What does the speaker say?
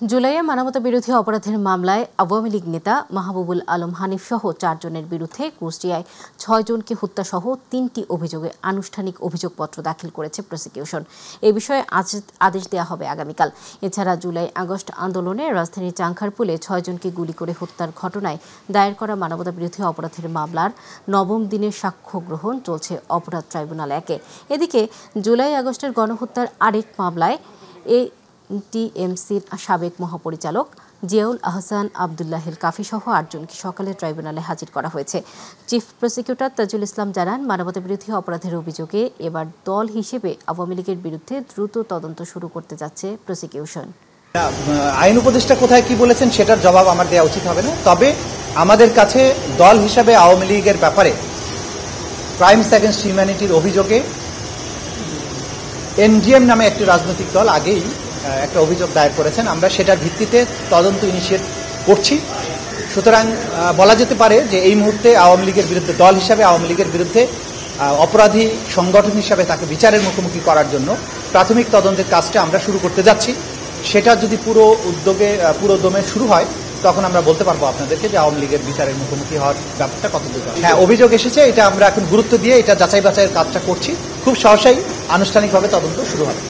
জুলাইয়ে মানবতাবিরোধী অপরাধের মামলায় আওয়ামী লীগ নেতা মাহবুবুল আলম হানিফ সহ 4 জনের বিরুদ্ধে কুষ্টিয়ায় 6 জনকে হত্যাসহ 3টি অভিযোগে আনুষ্ঠানিক অভিযোগপত্র দাখিল করেছে প্রসিকিউশন। এ বিষয়ে আদেশ দেওয়া হবে আগামীকাল। এছাড়া জুলাই-আগস্ট আন্দোলনে রাজধানীর চাংখারপুলে 6 জনকে গুলি করে হত্যার ঘটনায় দায়ের করা মানবতাবিরোধী অপরাধের মামলার 9ম দিনের সাক্ষ্য গ্রহণ চলছে অপরাধ ট্রাইব্যুনাল 1-এ। এদিকে জুলাই-আগস্টের গণহত্যার আরেক মামলায় টিএমসির সাবেক মহাপরিচালক জিয়াউল আহসান আবদুল্লাহিল কাফি সহ 8 জনকে সকালে ট্রাইব্যুনালে হাজির করা হয়েছে। চিফ প্রসিকিউটর তাজুল ইসলাম জানান, মানবতাবিরোধী অপরাধের অভিযোগে এবার দল হিসেবে আওয়ামী লীগের বিরুদ্ধে দ্রুত তদন্ত শুরু করতে যাচ্ছে প্রসিকিউশন। আইন উপদেষ্টা কোথায় কি বলেছেন সেটার জবাব আমার দেওয়া উচিত হবে না, তবে আমাদের কাছে দল হিসেবে আওয়ামী লীগের ব্যাপারে ক্রাইমস এগেইনস্ট হিউম্যানিটির অভিযোগে এনডিএম নামে একটি রাজনৈতিক দল আগেই একটা অভিযোগ দায়ের করেছেন। আমরা সেটার ভিত্তিতে তদন্ত ইনিশিয়েট করছি। সুতরাং বলা যেতে পারে যে এই মুহূর্তে আওয়ামী লীগের বিরুদ্ধে দল হিসাবে আওয়ামী লীগের বিরুদ্ধে অপরাধী সংগঠন হিসাবে তাকে বিচারের মুখোমুখি করার জন্য প্রাথমিক তদন্তের কাজটা আমরা শুরু করতে যাচ্ছি। সেটা যদি পুরো দমে শুরু হয় তখন আমরা বলতে পারবো আপনাদেরকে যে আওয়ামী লীগের বিচারের মুখোমুখি হওয়ার ব্যাপারটা কতদূর। হ্যাঁ, অভিযোগ এসেছে, এটা আমরা এখন গুরুত্ব দিয়ে এটা যাচাই বাছাইয়ের কাজটা করছি। খুব সহসাই আনুষ্ঠানিকভাবে তদন্ত শুরু হবে।